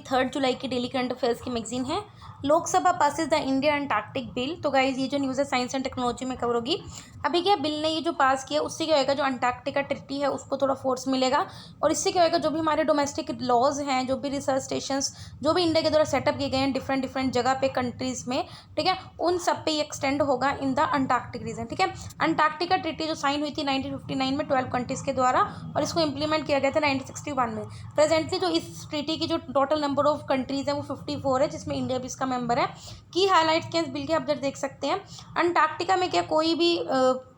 3 जुलाई की daily current affairs की magazine है। Lok Sabha passes the India Antarctic bill. तो गाइज ये जो न्यूज़ है साइंस एंड टेक्नोलॉजी में कवर होगी। अभी क्या बिल ने ये जो पास किया उससे क्या होएगा, जो अंटार्कटिका ट्रिटी है उसको थोड़ा फोर्स मिलेगा और इससे क्या होएगा, जो भी हमारे डोमेस्टिक लॉज हैं, जो भी रिसर्च स्टेशंस जो भी इंडिया के द्वारा सेटअप किए गए हैं डिफरेंट डिफरेंट जगह पे कंट्रीज में, ठीक है, उन सब पे ये एक्सटेंड होगा इन द अंटार्कटिक रीजन। ठीक है, अंटार्कटिका ट्रिटी जो साइन हुई थी 1959 में 12 कंट्रीज के द्वारा और इसको इंप्लीमेंट किया गया था 1961 में। प्रेजेंटली जो इस ट्रीटी की जो टोटल नंबर ऑफ कंट्रीज है वो 54 है, जिसमें इंडिया भी इसका मेंबर है। की हाईलाइट्स के इस बिल के आप जब देख सकते हैं, अंटार्कटिका में क्या कोई भी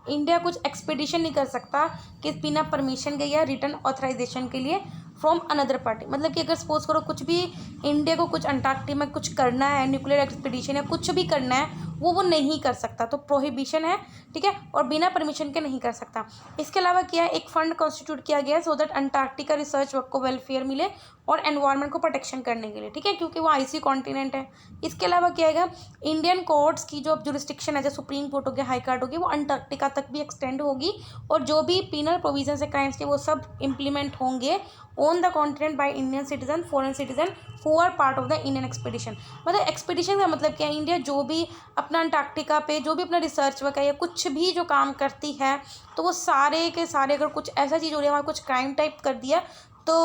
इंडिया कुछ एक्सपीडिशन नहीं कर सकता कि बिना परमिशन के या रिटर्न ऑथराइजेशन के लिए फ्रॉम अनदर पार्टी। मतलब कि अगर सपोज करो कुछ भी इंडिया को कुछ अंटार्कटिका में कुछ करना है, न्यूक्लियर एक्सपीडिशन या कुछ भी करना है, वो नहीं कर सकता, तो प्रोहिबिशन है। ठीक है, और बिना परमिशन के नहीं कर सकता। इसके अलावा क्या है, एक फंड कॉन्स्टिट्यूट किया गया so that Antarctica research work को वेलफेयर मिले और एनवायरनमेंट को प्रोटेक्शन करने के लिए। ठीक है, क्योंकि वो आइसी कॉन्टिनेंट है। इसके अलावा क्या है, इंडियन कोर्ट्स की जो जुरिस्डिक्शन है, जैसे सुप्रीम कोर्ट हो गया, हाई कोर्ट होगी, वो अंटार्कटिका तक भी एक्सटेंड होगी और जो भी पीनल प्रोविजन है क्राइम्स के वो सब इम्प्लीमेंट होंगे on the continent by Indian citizen, foreign citizen who are part of the Indian expedition. मतलब एक्सपीडिशन का मतलब क्या है, इंडिया जो भी अपना अंटार्कटिका पे जो भी अपना रिसर्च वर्क है या कुछ भी जो काम करती है, तो वो सारे के सारे अगर कुछ ऐसा चीज़ हो रही है, वहाँ कुछ क्राइम टाइप कर दिया, तो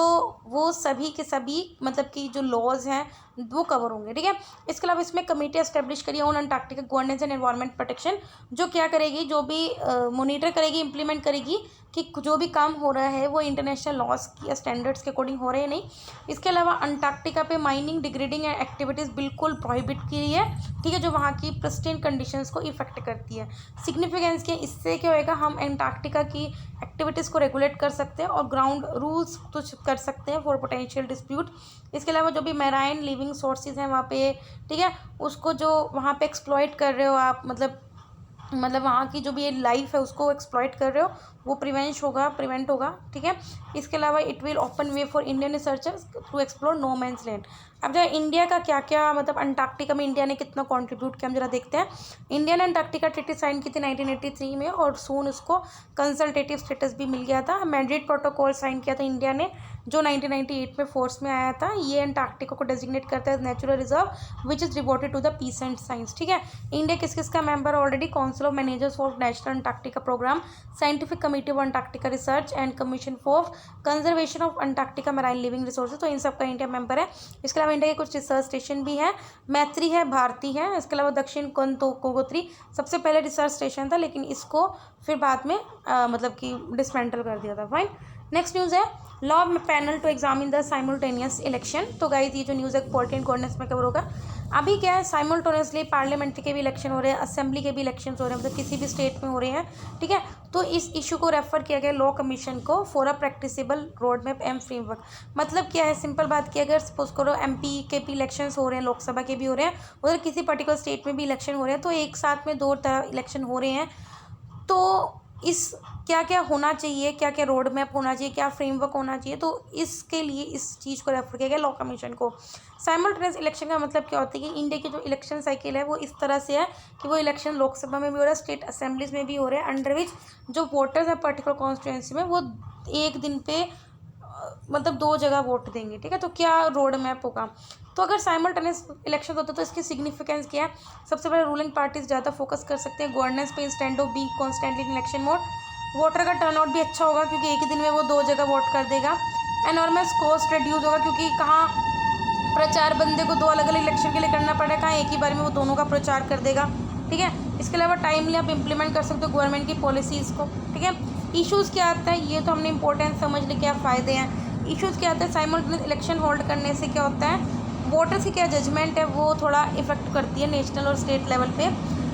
वो सभी के सभी मतलब कि जो लॉज हैं वो कवर होंगे। ठीक है, इसके अलावा इसमें कमेटी एस्टेब्लिश करी on Antarctica governance and environment protection, जो क्या करेगी, जो भी मॉनिटर करेगी, इंप्लीमेंट करेगी कि जो भी काम हो रहा है वो इंटरनेशनल लॉज या स्टैंडर्ड्स के अकॉर्डिंग हो रहे हैं नहीं। इसके अलावा अंटार्कटिका पे माइनिंग, डिग्रेडिंग एक्टिविटीज़ बिल्कुल प्रोहिबिट की है। ठीक है, जो वहाँ की प्रिस्टीन कंडीशंस को इफेक्ट करती है। सिग्निफिकेंस के इससे क्या होएगा, हम अंटार्कटिका की एक्टिविटीज़ को रेगुलेट कर सकते हैं और ग्राउंड रूल्स कुछ कर सकते हैं फॉर पोटेंशियल डिस्प्यूट। इसके अलावा जो भी मैराइन लिविंग सोर्सेज हैं वहाँ पे, ठीक है, उसको जो वहाँ पे एक्सप्लॉइट कर रहे हो आप, मतलब वहाँ की जो भी लाइफ है उसको एक्सप्लॉइट कर रहे हो, वो प्रिवेंट होगा। ठीक है, इसके अलावा it will open way for Indian researchers to explore no man's land. अब जो इंडिया का क्या क्या मतलब अंटार्कटिका में इंडिया ने कितना कंट्रीब्यूट किया हम जरा देखते हैं। इंडिया ने अंटार्कटिका ट्रीटी साइन की थी 1983 में और सून उसको कंसल्टेटिव स्टेटस भी मिल गया था। मैड्रिड प्रोटोकॉल साइन किया था इंडिया ने, जो 1998 में फोर्स में आया था। ये अंटार्कटिका को डेजिग्नेट करता है natural reserve which is devoted to the peace and science. ठीक है, इंडिया किस किस का member already, council of managers for national Antarctica programme, scientific committee of Antarctica research and commission for conservation of Antarctica marine living resources. तो इन सब का India member है। इसके अलावा इंडिया के कुछ रिसर्च स्टेशन भी हैं, मैत्री है, भारती है। इसके अलावा दक्षिण गंगोत्री सबसे पहले रिसर्च स्टेशन था, लेकिन इसको फिर बाद में मतलब कि डिसमेंटल कर दिया था। फाइन, नेक्स्ट न्यूज़ है law panel to examine the simultaneous election. तो गाइस ये जो न्यूज़ है पॉलिटी एंड गवर्नेंस में कवर होगा। अभी क्या है, साइमल्टेनियसली पार्लियामेंट्री के भी इलेक्शन हो रहे हैं, असेंबली के भी इलेक्शन हो रहे हैं, मतलब किसी भी स्टेट में हो रहे हैं। ठीक है, तो इस इशू को रेफर किया गया लॉ कमीशन को for a practicable road map and framework. मतलब क्या है, सिंपल बात की, अगर सपोज करो एमपी के भी इलेक्शन हो रहे हैं, लोकसभा के भी हो रहे हैं, उधर किसी पर्टिकुलर स्टेट में भी इलेक्शन हो रहे हैं, तो एक साथ में दो तरह इलेक्शन हो रहे हैं, तो इस क्या क्या होना चाहिए, क्या क्या रोड मैप होना चाहिए, क्या फ्रेमवर्क होना चाहिए, तो इसके लिए इस चीज़ को रेफर किया गया लॉ कमीशन को। साइमल्टेनियस इलेक्शन का मतलब क्या होता है कि इंडिया की जो इलेक्शन साइकिल है वो इस तरह से है कि वो इलेक्शन लोकसभा में भी हो रहा है, स्टेट असेंबलीज में भी हो रहे हैं, अंडर विच जो वोटर्स हैं पर्टिकुलर कॉन्स्टिट्यूंसी में वो एक दिन पे मतलब दो जगह वोट देंगे। ठीक है, तो क्या रोड मैप होगा, तो अगर साइमल्टेनियस इलेक्शन होता है तो इसकी सिग्निफिकेंस क्या है। सबसे पहले रूलिंग पार्टीज ज़्यादा फोकस कर सकते हैं गवर्नेंस पे instant of being constantly in election mode. Voter का टर्नआउट भी अच्छा होगा क्योंकि एक ही दिन में वो दो जगह वोट कर देगा। एनॉर्मस कॉस्ट रिड्यूस होगा क्योंकि कहाँ प्रचार बंदे को दो अलग अलग इलेक्शन के लिए करना पड़ेगा, कहाँ एक ही बार में वो दोनों का प्रचार कर देगा। ठीक है, इसके अलावा टाइमली आप इम्प्लीमेंट कर सकते हो गवर्नमेंट की पॉलिसीज़ को। ठीक है, इश्यूज़ क्या आता है, ये तो हमने इंपॉर्टेंट समझ लिया क्या फ़ायदे हैं। इश्यूज़ क्या आता है, साइमल्टेनियस इलेक्शन होल्ड करने से क्या होता है, वोटर्स की क्या जजमेंट है वो थोड़ा इफेक्ट करती है नेशनल और स्टेट लेवल पे।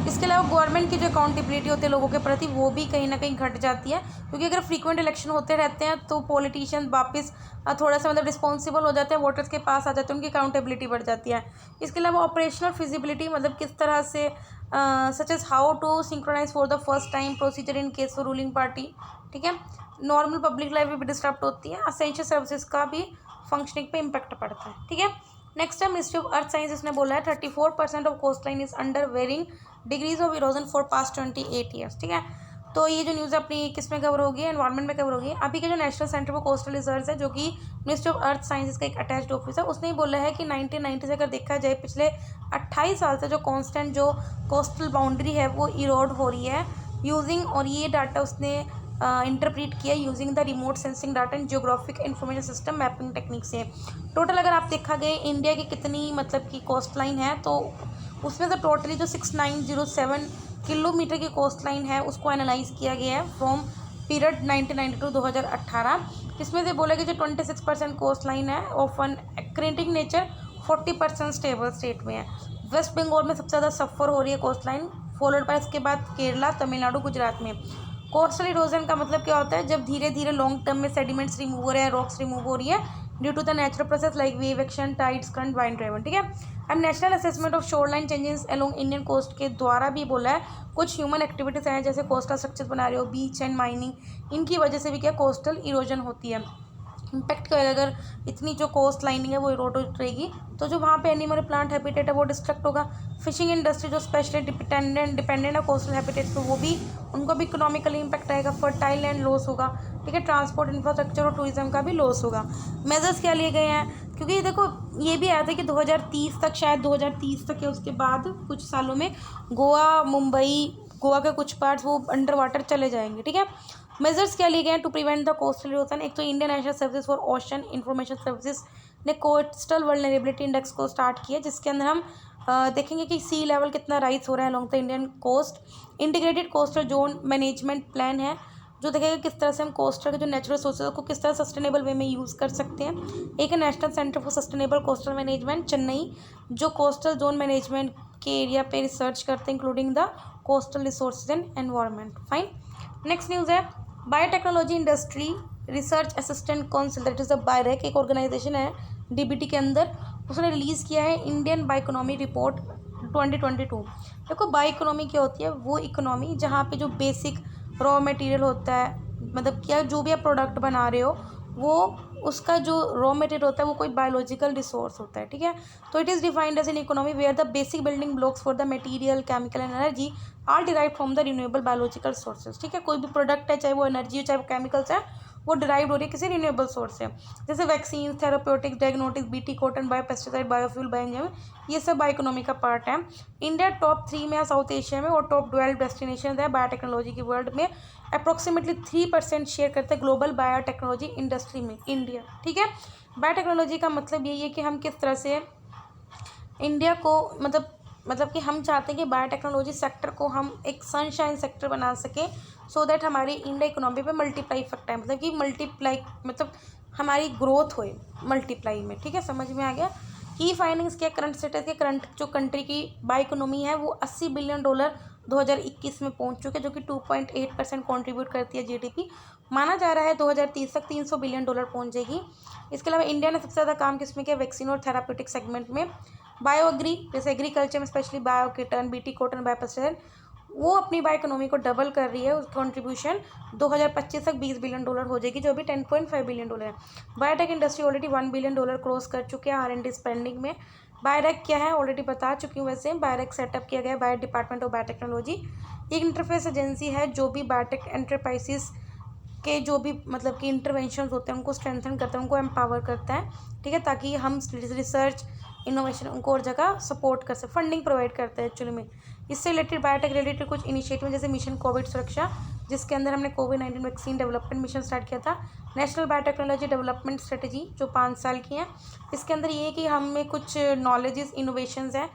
इसके अलावा गवर्नमेंट की जो अकाउंटेबिलिटी होती है लोगों के प्रति वो भी कहीं ना कहीं घट जाती है, क्योंकि अगर फ्रीक्वेंट इलेक्शन होते रहते हैं तो पॉलिटिशियन वापस थोड़ा सा मतलब रिस्पॉन्सिबल हो जाते हैं, वोटर्स के पास आ जाते हैं, उनकी अकाउंटेबिलिटी बढ़ जाती है। इसके अलावा ऑपरेशनल फिजिबिलिटी मतलब किस तरह से such as how to synchronise for the first time procedure in case for ruling party. ठीक है, नॉर्मल पब्लिक लाइफ भी डिस्टर्ब होती है, असेंशियल सर्विसेज का भी फंक्शनिंग पे इम्पैक्ट पड़ता है। ठीक है, नेक्स्ट है मिनिस्ट्री ऑफ अर्थ साइंस, इसने बोला है 34% of coast line is under varying degrees of erosion for past 28 years. ठीक है, तो ये जो न्यूज़ अपनी किस में कवर होगी, एनवायरमेंट में कवर होगी। अभी के जो national Centre for coastal research है जो कि मिनिस्ट्री ऑफ अर्थ साइंसेज का एक अटैच्ड ऑफिसर, उसने ही बोला है कि 1990 से अगर देखा जाए पिछले 28 साल से जो कांस्टेंट जो कोस्टल बाउंड्री है वो इरोड हो रही है यूजिंग, और ये डाटा उसने इंटरप्रीट किया using the remote sensing data and geographic information system mapping technique से। टोटल अगर आप देखा गए इंडिया की कितनी मतलब की कोस्ट लाइन है, तो उसमें से टोटली जो 6907 किलोमीटर की कोस्ट लाइन है उसको एनालाइज किया गया है फ्रॉम पीरियड 1992 टू 2018। इसमें से बोला कि जो 26% कोस्ट लाइन है of an accreting nature, 40% stable state में है। वेस्ट बंगाल में सबसे ज़्यादा सफ़र हो रही है कोस्ट लाइन, फॉलोड बाय इसके बाद केरला, तमिलनाडु, गुजरात में। कोस्टल इरोजन का मतलब क्या होता है, जब धीरे धीरे लॉन्ग टर्म में सेडिमेंट्स रिमूव हो रहे हैं, रॉक्स रिमूव हो रही है due to the natural process like wave action, tides, current, wind driven, ठीक है। अब national assessment of shore line changes along Indian coast के द्वारा भी बोला है कुछ ह्यूमन एक्टिविटीज़ हैं जैसे कोस्टल स्ट्रक्चर्स बना रहे हो, बीच एंड माइनिंग, इनकी वजह से भी क्या कोस्टल इरोजन होती है। इम्पैक्ट करेगा अगर इतनी जो कोस्ट लाइनिंग है वो इरोड हो रहेगी, तो जो वहाँ पे एनिमल प्लांट हैबिटेट है वो डिस्ट्रक्ट होगा। फिशिंग इंडस्ट्री जो स्पेशली डिपेंडेंट है कोस्टल हैबिटेट पे, वो भी उनको भी इकोनॉमिकली इम्पैक्ट आएगा। फर्टाइल लैंड लॉस होगा, ठीक है। ट्रांसपोर्ट इंफ्रास्ट्रक्चर और टूरिज्म का भी लॉस होगा। मेजर्स क्या लिए गए हैं, क्योंकि देखो ये भी आया था कि 2030 तक, शायद 2030 तक या उसके बाद कुछ सालों में गोवा, मुंबई, गोवा के कुछ पार्ट्स वो अंडर वाटर चले जाएंगे, ठीक है। मेजर्स क्या लिए गए हैं to prevent the coastal erosion. एक तो Indian national service for ocean information services ने कोस्टल वल्नरेबिलिटी इंडेक्स को स्टार्ट किया, जिसके अंदर हम देखेंगे कि सी लेवल कितना राइज हो रहा है along the Indian coast. Integrated coastal zone management plan है जो देखेगा किस तरह से हम कोस्टल के जो नेचुरल सोर्सेज को किस तरह सस्टेनेबल वे में यूज़ कर सकते हैं। एक है National Centre for Sustainable Coastal Management Chennai, जो कोस्टल जोन मैनेजमेंट के एरिया पे रिसर्च करते हैं including the coastal resources and environment. Fine. Next news है Biotechnology Industry Research Assistant Council, that is the BIRAC, एक ऑर्गेनाइजेशन है डीबीटी के अंदर, उसने रिलीज़ किया है इंडियन बायोइकोनॉमी रिपोर्ट 2022। देखो बायोइकोनॉमी क्या होती है, वो इकोनॉमी जहाँ पे जो बेसिक रॉ मटेरियल होता है, मतलब क्या जो भी आप प्रोडक्ट बना रहे हो वो उसका जो रॉ मटेरियल होता है वो कोई बायोलॉजिकल रिसोर्स होता है, ठीक है। तो it is defined as an economy where the basic building blocks for the material, chemical and energy are derive from the renewable biological sources, ठीक है। कोई भी प्रोडक्ट है, चाहे वो एनर्जी हो चाहे वो केमिकल्स है, वो डिराइव हो रही है किसी रिन्यूएबल सोर्स से, जैसे vaccine, therapeutics, diagnostics, BT cotton, biopesticide, biofuel, bioenzyme, ये सब बायोइकोनॉमी का पार्ट है। इंडिया टॉप 3 में है साउथ एशिया में, और टॉप 12 डेस्टिनेशन है बायोटेक्नोलॉजी की वर्ल्ड में। अप्रोक्सीमेटली 3% शेयर करते हैं ग्लोबल बायोटेक्नोलॉजी इंडस्ट्री में इंडिया, ठीक है। बायोटेक्नोलॉजी का मतलब यही है कि हम किस तरह से इंडिया को मतलब कि हम चाहते हैं कि बायोटेक्नोलॉजी सेक्टर को हम एक सनशाइन सेक्टर बना सकें, सो दैट हमारी इंडिया इकोनॉमी पे मल्टीप्लाई इफेक्ट है, मतलब कि मल्टीप्लाई मतलब हमारी ग्रोथ होए मल्टीप्लाई में, ठीक है। समझ में आ गया। की फाइंडिंग्स क्या करंट स्टेटस के, करंट जो कंट्री की बायो इकोनॉमी है वो $80 बिलियन 2021 में पहुंच चुके हैं, जो कि 2.8% कॉन्ट्रीब्यूट करती है जीडीपी। माना जा रहा है 2030 तक $300 बिलियन पहुंच जाएगी। इसके अलावा इंडिया ने सबसे ज़्यादा काम किसमें किया, वैक्सीन और थेराप्यूटिक सेगमेंट में। बायो एग्री जैसे एग्रीकल्चर में specially bio kitten, BT cotton, biopesticide, वो अपनी बायो इकोनॉमी को डबल कर रही है, उसकी कॉन्ट्रीब्यूशन 2025 तक $20 बिलियन हो जाएगी, जो अभी $10.5 बिलियन है। Biotech industry already $1 billion cross कर चुके हैं R&D स्पेंडिंग में। बायोटेक क्या है ऑलरेडी बता चुकी हूँ, वैसे बायोटेक सेटअप किया गया है बायो डिपार्टमेंट ऑफ बायोटेक्नोलॉजी, एक इंटरफेस एजेंसी है जो भी बायोटेक एंटरप्राइजेस के जो भी मतलब कि इंटरवेंशन होते हैं उनको स्ट्रेंथन करता है, उनको एम्पावर करता है, ठीक है, ताकि हम रिसर्च इनोवेशन उनको और जगह सपोर्ट कर सकें, फंडिंग प्रोवाइड करता है एक्चुअली में। इससे रिलेटेड बायोटेक रिलेटेड कुछ इनिशिएटिव जैसे मिशन कोविड सुरक्षा, जिसके अंदर हमने कोविड-19 वैक्सीन डेवलपमेंट मिशन स्टार्ट किया था। नेशनल बायोटेक्नोलॉजी डेवलपमेंट स्ट्रेटजी जो 5 साल की है, इसके अंदर ये है कि हमें कुछ नॉलेजेस इनोवेशंस हैं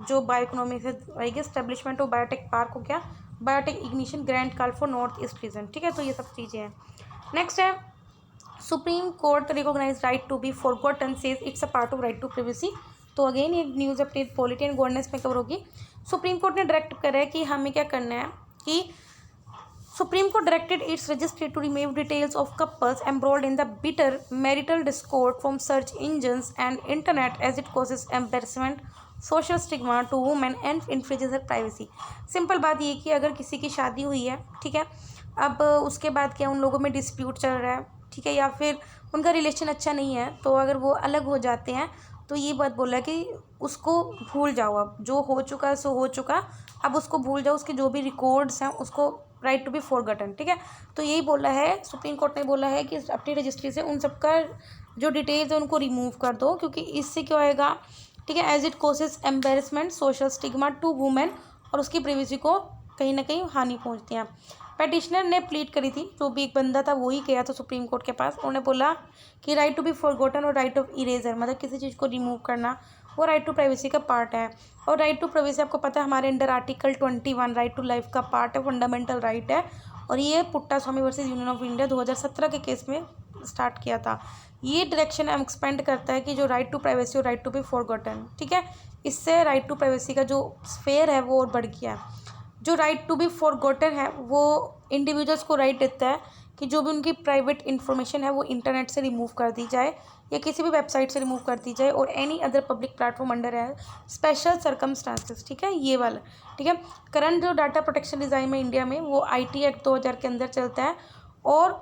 जो बायो इकोनॉमी से आएगी। एस्टेब्लिशमेंट ऑफ बायोटेक पार्क हो गया, biotech ignition grant call for North East region, ठीक है। तो ये सब चीज़ें हैं। नेक्स्ट है Supreme Court recognise right to be forgotten says it's a part of right to privacy. तो अगेन ये news update polity and governance में कवर होगी। सुप्रीम कोर्ट ने डायरेक्ट करा है कि हमें क्या करना है कि Supreme Court directed its registry to remove details of couples एम्ब्रोल्ड in the bitter marital discord from search engines and internet as it causes embarrassment, social stigma to women and infringes her privacy. Simple बात ये कि अगर किसी की शादी हुई है, ठीक है, अब उसके बाद क्या उन लोगों में डिस्प्यूट चल रहा है, ठीक है, या फिर उनका रिलेशन अच्छा नहीं है, तो अगर वो अलग हो जाते हैं तो ये बात बोला कि उसको भूल जाओ, अब जो हो चुका सो हो चुका, अब उसको भूल जाओ, उसके जो भी रिकॉर्ड्स हैं उसको राइट टू बी फॉरगॉटन, ठीक है। तो यही बोला है सुप्रीम कोर्ट ने, बोला है कि अपनी रजिस्ट्री से उन सबका जो डिटेल्स है उनको रिमूव कर दो, क्योंकि इससे क्या होएगा, ठीक है, as it causes embarrassment social stigma to women, और उसकी प्रिवेसी को कहीं ना कहीं हानि पहुंचती है। पेटिशनर ने प्लीड करी थी, जो भी एक बंदा था वही गया था सुप्रीम कोर्ट के पास, उन्होंने बोला कि राइट टू बी फॉरगॉटन और राइट ऑफ इरेजर, मतलब किसी चीज़ को रिमूव करना, वो राइट टू प्राइवेसी का पार्ट है। और राइट टू प्राइवेसी आपको पता है हमारे under article 21 right to life का पार्ट है, फंडामेंटल राइट है। और ये Puttaswamy versus Union of India 2017 के केस में स्टार्ट किया था। ये डायरेक्शन एक्सपेंड करता है कि जो राइट टू प्राइवेसी और राइट टू बी फॉरगॉटन, ठीक है, इससे राइट टू प्राइवेसी का जो स्फेयर है वो और बढ़ गया है। जो राइट टू बी फॉरगॉटन है वो इंडिविजुअल्स को राइट देता है कि जो भी उनकी प्राइवेट इन्फॉर्मेशन है वो इंटरनेट से रिमूव कर दी जाए या किसी भी वेबसाइट से रिमूव कर दी जाए, और any other public platform under है स्पेशल सर्कमस्टांसेस, ठीक है, ये वाला, ठीक है। करंट जो डाटा प्रोटेक्शन डिज़ाइन में इंडिया में वो IT एक्ट 2000 के अंदर चलता है, और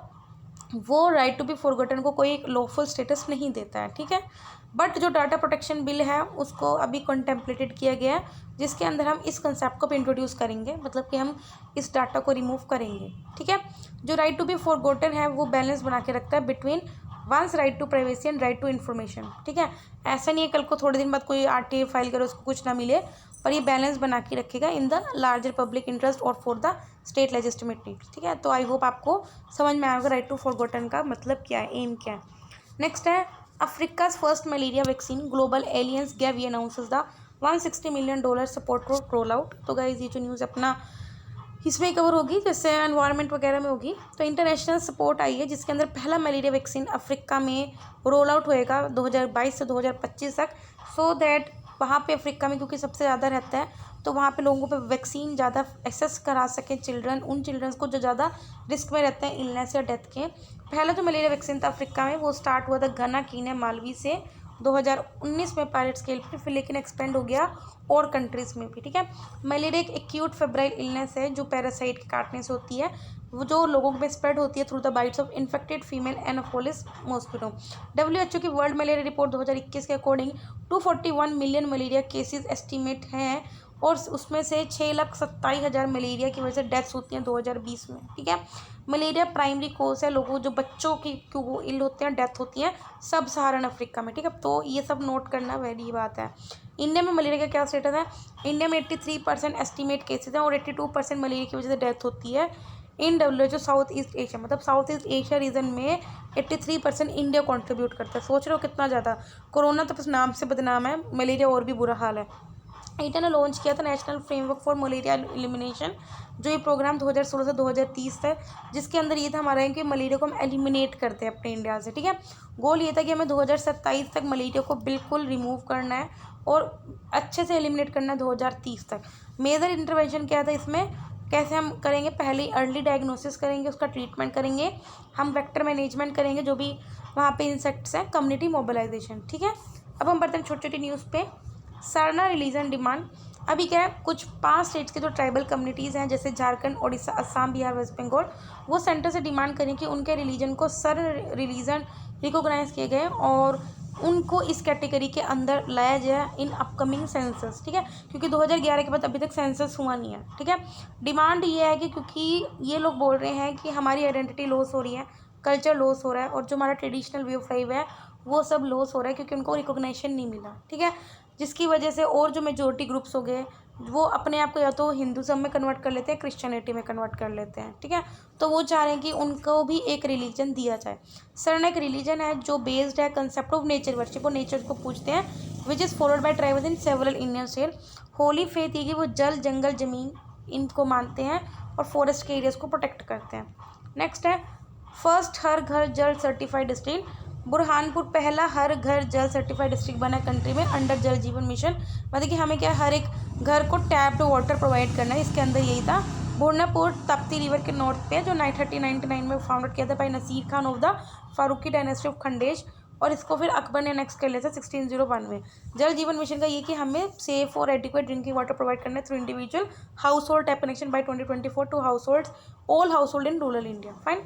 वो राइट टू बी फॉरगॉटन को कोई लॉफुल स्टेटस नहीं देता है, ठीक है। बट जो डाटा प्रोटेक्शन बिल है उसको अभी कंटेम्पलेटेड किया गया है, जिसके अंदर हम इस कंसेप्ट को भी इंट्रोड्यूस करेंगे, मतलब कि हम इस डाटा को रिमूव करेंगे, ठीक है। जो राइट टू बी फॉरगॉटन है वो बैलेंस बना के रखता है between one's right to privacy and right to information, ठीक है। ऐसा नहीं है कल को थोड़े दिन बाद कोई RTA फाइल करे उसको कुछ ना मिले, पर ये बैलेंस बना के रखेगा in the larger public interest और for the state legislative needs, ठीक है। तो आई होप आपको समझ में आएगा राइट टू फॉरगॉटन का मतलब क्या है, एम क्या है। नेक्स्ट है Africa's first malaria vaccine global alliance GAVI announces the $160 million support for roll out. तो गाइज ये जो न्यूज़ अपना इसमें कवर होगी, जैसे एनवायरनमेंट वगैरह में होगी, तो इंटरनेशनल सपोर्ट आई है जिसके अंदर पहला मलेरिया वैक्सीन अफ्रीका में रोल आउट होएगा 2022 से 2025 तक, सो दैट वहाँ पे अफ्रीका में क्योंकि सबसे ज़्यादा रहता है तो वहाँ पे लोगों पे वैक्सीन ज़्यादा एक्सेस करा सकें चिल्ड्रन, उन चिल्ड्रंस को जो ज़्यादा रिस्क में रहते हैं इलनेस या डेथ के। पहला जो मलेरिया वैक्सीन था अफ्रीका में वो स्टार्ट हुआ था घना कीने मालवी से 2019 में पायलट स्केल पे, फिर लेकिन एक्सपेंड हो गया और कंट्रीज़ में भी, ठीक है। मलेरिया एक एक्यूट फेब्राइल इलनेस है जो पैरासाइट के काटने से होती है, वो जो लोगों में स्प्रेड होती है through the bites of infected female Anopheles mosquito. WHO की वर्ल्ड मलेरिया रिपोर्ट 2021 के according 241 million malaria cases estimate हैं, और उसमें से 6,27,000 मलेरिया की वजह से डेथ्स होती हैं 2020 में, ठीक है। मलेरिया प्राइमरी कोज है, लोगों जो बच्चों की क्यों इल होते हैं, डेथ होती है सब सहारन अफ्रीका में, ठीक है। तो ये सब नोट करना वैली बात है। इंडिया में मलेरिया का क्या स्टेटस है, इंडिया में 83% एस्टीमेट केसेज हैं और 82% मलेरिया की वजह से डेथ होती है इन WHO साउथ ईस्ट एशिया, मतलब साउथ ईस्ट एशिया रीजन में 83% इंडिया कंट्रीब्यूट करता है। सोच रहे हो कितना ज़्यादा। कोरोना तो बस नाम से बदनाम है, मलेरिया और भी बुरा हाल है। इंडिया ने लॉन्च किया था national framework for malaria elimination, जो ये प्रोग्राम 2016 से 2030 था, जिसके अंदर ये था हमारा कि मलेरिया को हम एलिमिनेट करते हैं अपने इंडिया से, ठीक है। गोल ये था कि हमें 2027 तक मलेरिया को बिल्कुल रिमूव करना है और अच्छे से एलिमिनेट करना है 2030 तक। मेजर इंटरवेंशन क्या था इसमें, कैसे हम करेंगे, पहले अर्ली डायग्नोसिस करेंगे, उसका ट्रीटमेंट करेंगे, हम वेक्टर मैनेजमेंट करेंगे जो भी वहाँ पे इंसेक्ट्स हैं, कम्युनिटी मोबिलाइजेशन, ठीक है। अब हम बढ़ते हैं छोटी छोटी न्यूज़ पे। सरना रिलीजन डिमांड, अभी क्या है कुछ 5 स्टेट्स के जो ट्राइबल कम्युनिटीज़ हैं जैसे झारखंड, उड़ीसा, असम, बिहार, वेस्ट बंगाल, वो सेंटर से डिमांड करें कि उनके रिलीजन को सर रिलीजन रिकॉग्नाइज किए गए और उनको इस कैटेगरी के अंदर लाया जाए इन अपकमिंग सेंसस, ठीक है, क्योंकि 2011 के बाद अभी तक सेंसस हुआ नहीं है, ठीक है। डिमांड ये है कि क्योंकि ये लोग बोल रहे हैं कि हमारी आइडेंटिटी लॉस हो रही है, कल्चर लॉस हो रहा है, और जो हमारा ट्रेडिशनल वे ऑफ लाइफ है वो सब लॉस हो रहा है क्योंकि उनको रिकॉग्निशन नहीं मिला, ठीक है। जिसकी वजह से और जो मेजोरिटी ग्रुप्स हो गए वो अपने आप को या तो हिंदुज़म में कन्वर्ट कर लेते हैं, क्रिश्चियनिटी में कन्वर्ट कर लेते हैं, ठीक है। तो वो चाह रहे हैं कि उनको भी एक रिलीजन दिया जाए। सरना एक रिलीजन है जो बेस्ड है कंसेप्ट ऑफ नेचर वर्शिप, और नेचर को पूछते हैं, which is followed by tribals in several Indian state. Holi faith ये कि वो जल, जंगल, ज़मीन इनको मानते हैं और फॉरेस्ट के एरियाज़ को प्रोटेक्ट करते हैं। नेक्स्ट है फर्स्ट हर घर जल सर्टिफाइड डिस्ट्रिक्ट, बुरहानपुर पहला हर घर जल सर्टिफाइड डिस्ट्रिक्ट बना कंट्री में अंडर जल जीवन मिशन, मतलब कि हमें क्या हर एक घर को टैप्ड वाटर प्रोवाइड करना है, इसके अंदर यही था। बुरनापुर ताप्ती रिवर के नॉर्थ पे जो 1999 में फाउंडेड किया था by Nasir Khan of the Farooqui dynasty of Khandesh, और इसको फिर अकबर ने नेक्स्ट कर लिया था 1601 में। जल जीवन मिशन का ये कि हमें सेफ और एडिक्वेट ड्रिंकिंग वाटर प्रोवाइड करना है through individual household tap connection by 2024 to household all household in rural India. Fine.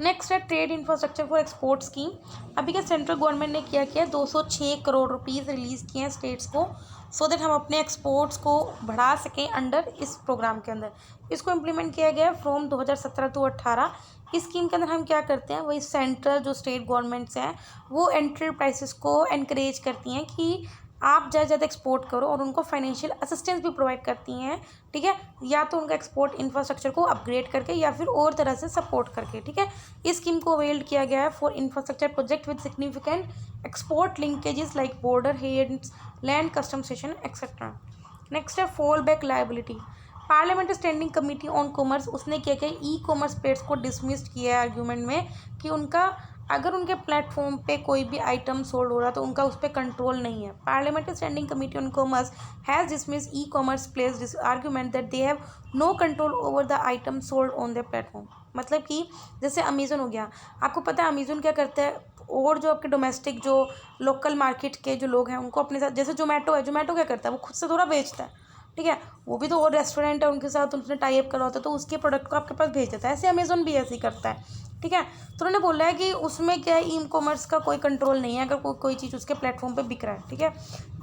Next है trade infrastructure for export scheme. अभी क्या सेंट्रल गवर्नमेंट ने क्या किया, 206 करोड़ रुपीज़ रिलीज़ किए हैं स्टेट्स को, सो दैट हम अपने एक्सपोर्ट्स को बढ़ा सकें अंडर इस प्रोग्राम के अंदर। इसको इम्प्लीमेंट किया गया है फ्रॉम 2017 टू 18। इस स्कीम के अंदर हम क्या करते हैं, वही सेंट्रल जो स्टेट गवर्नमेंट्स हैं वो एंटरप्राइजेस को एनकरेज करती हैं कि आप ज़्यादा ज़्यादा एक्सपोर्ट करो, और उनको फाइनेंशियल असिस्टेंस भी प्रोवाइड करती हैं, ठीक है, या तो उनका एक्सपोर्ट इंफ्रास्ट्रक्चर को अपग्रेड करके या फिर और तरह से सपोर्ट करके, ठीक है। इस स्कीम को अवेल्ड किया गया है for infrastructure project with significant export linkages like border heads, land custom station etcetera. Next है fall back liability. Parliamentary standing committee on commerce, उसने क्या किया, ई कॉमर्स प्लेयर्स को डिसमिस्ड किया है आर्ग्यूमेंट में कि उनका अगर उनके प्लेटफॉर्म पे कोई भी आइटम सोल्ड हो रहा तो उनका उस पर कंट्रोल नहीं है। Parliamentary standing committee on commerce has dismissed e commerce players this argument that they have no control over the item sold on their platform. मतलब कि जैसे अमेज़न हो गया, आपको पता है अमेज़न क्या करता है, और जो आपके डोमेस्टिक जो लोकल मार्केट के जो लोग हैं उनको अपने साथ, जैसे जोमेटो है, जोमेटो क्या करता है, वो खुद से थोड़ा बेचता है, ठीक है, वो भी तो और रेस्टोरेंट है उनके साथ उसने टाई अप करा होता है तो उसके प्रोडक्ट को आपके पास भेज देता है। ऐसे अमेज़न भी ऐसे ही करता है, ठीक है। तो उन्होंने बोला है कि उसमें क्या है, ई कॉमर्स का कोई कंट्रोल नहीं है अगर कोई चीज़ उसके प्लेटफॉर्म पे बिक रहा है, ठीक है।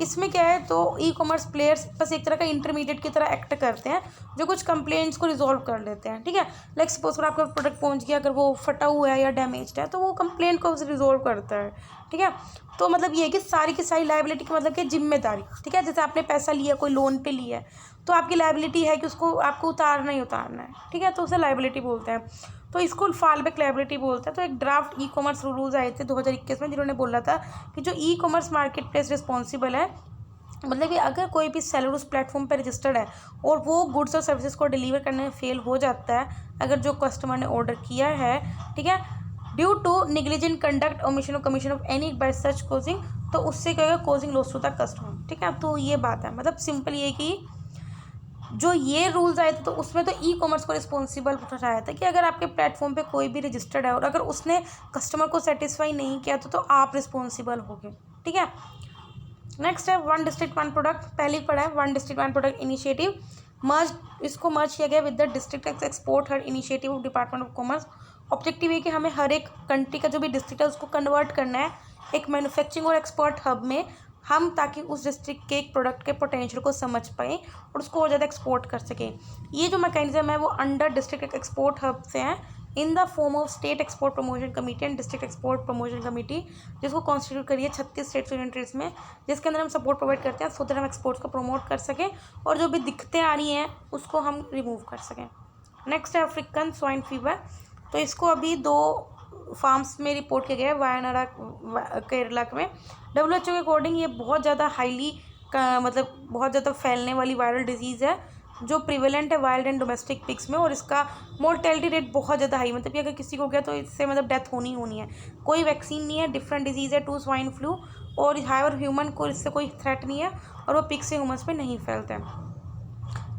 इसमें क्या है, तो ई कॉमर्स प्लेयर्स बस एक तरह का इंटरमीडिएट की तरह एक्ट करते हैं जो कुछ कंप्लेंट्स को रिजॉल्व कर लेते हैं, ठीक है। लाइक सपोज अगर आपका प्रोडक्ट पहुंच गया, अगर वो फटा हुआ है या डैमेज्ड है तो वो कंप्लेंट को रिजॉल्व करता है, ठीक है। तो मतलब ये है कि सारी की सारी लायबिलिटी का मतलब कि जिम्मेदारी, ठीक है, जैसे आपने पैसा लिया, कोई लोन पे लिया है तो आपकी लायबिलिटी है कि उसको आपको उतारना ही उतारना है, ठीक है, तो उसे लायबिलिटी बोलते हैं। तो इसको फॉल बैक लायबिलिटी बोलते हैं। तो एक ड्राफ्ट ई कॉमर्स रूल्स आए थे 2021 में जिन्होंने बोला था कि जो e commerce market place responsible है, मतलब कि अगर कोई भी सेलर उस प्लेटफॉर्म पर रजिस्टर्ड है और वो गुड्स और सर्विसेज को डिलीवर करने में फेल हो जाता है अगर जो कस्टमर ने ऑर्डर किया है, ठीक है, due to negligent conduct omission of commission of any by such causing, तो उससे क्या होगा, causing loss to the customer, ठीक है। तो ये बात है, मतलब सिंपल ये कि जो ये रूल्स आए थे तो उसमें तो ई कॉमर्स को रिस्पॉन्सिबल ठहराया था कि अगर आपके प्लेटफॉर्म पे कोई भी रजिस्टर्ड है और अगर उसने कस्टमर को सेटिस्फाई नहीं किया तो आप रिस्पॉन्सिबल होगे, ठीक है। नेक्स्ट है वन डिस्ट्रिक्ट वन प्रोडक्ट। पहले पढ़ा है one district one product initiative, merge, इसको मर्ज किया गया with the district export hub initiative of department of commerce. Objective है कि हमें हर एक कंट्री का जो भी डिस्ट्रिक्ट है उसको कन्वर्ट करना है एक मैन्युफैक्चरिंग और एक्सपोर्ट हब में, हम ताकि उस डिस्ट्रिक्ट के एक प्रोडक्ट के पोटेंशियल को समझ पाएँ और उसको और ज़्यादा एक्सपोर्ट कर सकें। ये जो मैकेनिज्म है वो अंडर डिस्ट्रिक्ट एक्सपोर्ट हब से है in the form of state export promotion committee and district export promotion committee, जिसको कॉन्स्टिट्यूट करिए 36 स्टेट्स यूनियन टेरिटरीज में, जिसके अंदर हम सपोर्ट प्रोवाइड करते हैं सो दैट हम एक्सपोर्ट्स को प्रमोट कर सकें और जो भी दिक्कतें आ रही हैं उसको हम रिमूव कर सकें। नेक्स्ट है अफ्रीकन स्वाइन फीवर। तो इसको अभी 2 फार्म्स में रिपोर्ट किया गया है वायनाड केरला में। WHO के अकॉर्डिंग ये बहुत ज़्यादा हाईली मतलब बहुत ज़्यादा फैलने वाली वायरल डिजीज़ है जो प्रिवेलेंट है वाइल्ड एंड डोमेस्टिक पिग्स में, और इसका मोर्टेलिटी रेट बहुत ज़्यादा हाई, मतलब कि अगर किसी को गया तो इससे मतलब डेथ होनी होनी है। कोई वैक्सीन नहीं है, डिफरेंट डिजीज़ है टू स्वाइन फ्लू, और हाइवर ह्यूमन को इससे कोई थ्रेट नहीं है और वो पिग से ह्यूमन्स पे नहीं फैलता है।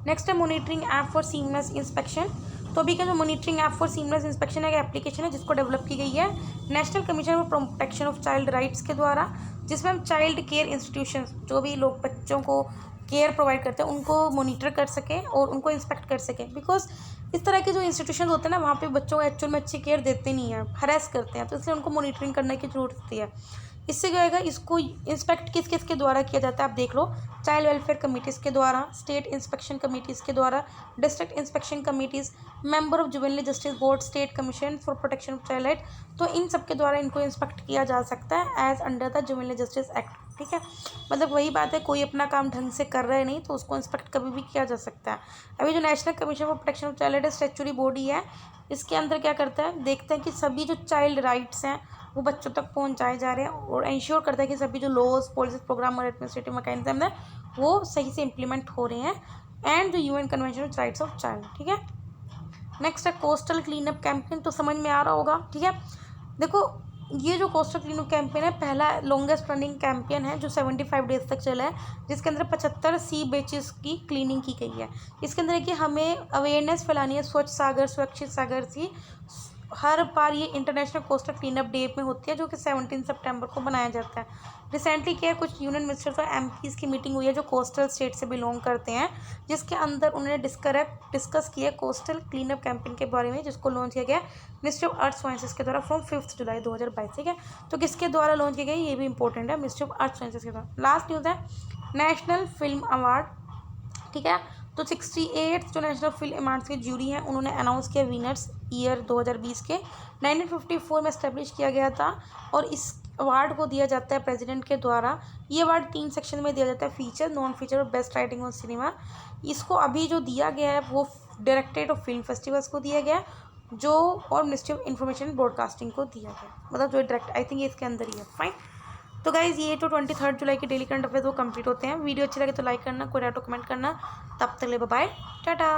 नेक्स्ट है monitoring app for seamless inspection. तो अभी का जो monitoring app for seamless inspection है एप्लीकेशन है जिसको डेवलप की गई है national commission for protection of child rights के द्वारा, जिसमें हम चाइल्ड केयर इंस्टीट्यूशंस जो भी लोग बच्चों को केयर प्रोवाइड करते हैं उनको मॉनिटर कर सकें और उनको इंस्पेक्ट कर सकें। बिकॉज इस तरह के जो इंस्टीट्यूशन होते हैं ना वहाँ पे बच्चों को एक्चुअल में अच्छी केयर देते नहीं हैं, हरेस करते हैं, तो इसलिए उनको मॉनिटरिंग करने की जरूरत होती है। इससे क्या होगा, इसको इंस्पेक्ट किस किस के द्वारा किया जाता है आप देख लो, चाइल्ड वेलफेयर कमेटीज़ के द्वारा, स्टेट इंस्पेक्शन कमेटीज़ के द्वारा, district inspection committees, member of juvenile justice board, state commission for protection of child right, तो इन सब के द्वारा इनको इंस्पेक्ट किया जा सकता है as under the juvenile justice act, ठीक है। मतलब वही बात है, कोई अपना काम ढंग से कर रहा है नहीं तो उसको इंस्पेक्ट कभी भी किया जा सकता है। अभी जो national commission for protection of child right statutory body है, इसके अंदर क्या करता है, देखते हैं कि सभी जो चाइल्ड राइट्स हैं वो बच्चों तक पहुंचाए जा रहे हैं और इंश्योर करता है कि सभी जो लॉज पॉलिसी प्रोग्राम और एडमिनिस्ट्रेटिव मैकेनिज्म है वो सही से इम्प्लीमेंट हो रहे हैं एंड जो UN convention of rights of child, ठीक है। नेक्स्ट है कोस्टल क्लीन अप कैंपेन। तो समझ में आ रहा होगा, ठीक है। देखो ये जो कोस्टल क्लीन अप कैंपेन है पहला लॉन्गेस्ट रनिंग कैंपेन है जो 75 डेज तक चला है, जिसके अंदर 75 सी बीचेस की क्लीनिंग की गई है। इसके अंदर कि हमें अवेयरनेस फैलानी है स्वच्छ सागर सुरक्षित सागर से हर बार ये international coastal clean up day में होती है, जो कि 17 सितंबर को बनाया जाता है। रिसेंटली क्या है, कुछ यूनियन मिनिस्टर्स और एमपीज़ की मीटिंग हुई है जो कोस्टल स्टेट से बिलोंग करते हैं, जिसके अंदर उन्होंने डिस्कस किया कोस्टल क्लीन अप कैंपेन के बारे में, जिसको लॉन्च किया गया मिनिस्ट्री ऑफ अर्थ साइंसेज के द्वारा फ्रॉम 5 जुलाई 2022। ठीक है, तो किसके द्वारा लॉन्च किया गया ये भी इंपॉर्टेंट है, मिनिस्ट्री ऑफ अर्थ साइंसेज के द्वारा। लास्ट न्यूज़ है नेशनल फिल्म अवार्ड। ठीक है, तो 68 जो नेशनल फिल्म अवार्ड्स के ज्यूरी हैं उन्होंने अनाउंस किया विनर्स ईयर 2020 के। 1954 में इस्टेब्लिश किया गया था और इस अवार्ड को दिया जाता है प्रेसिडेंट के द्वारा। ये अवार्ड 3 सेक्शन में दिया जाता है, फीचर, नॉन फीचर और बेस्ट राइटिंग ऑन सिनेमा। इसको अभी जो दिया गया है वो डायरेक्टरेट ऑफ फिल्म फेस्टिवल्स को दिया गया है, जो और मिनिस्ट्री ऑफ इंफॉर्मेशन ब्रॉडकास्टिंग को दिया गया, मतलब जो डायरेक्ट आई थिंक ये इसके अंदर ही है। फाइन, तो गाइज़ ये जो 23 जुलाई के डेली करंट अफेयर्स वो कंप्लीट होते हैं। वीडियो अच्छी लगे तो लाइक करना, कोई डाउट कमेंट करना। तब तक ले बाय, टाटा।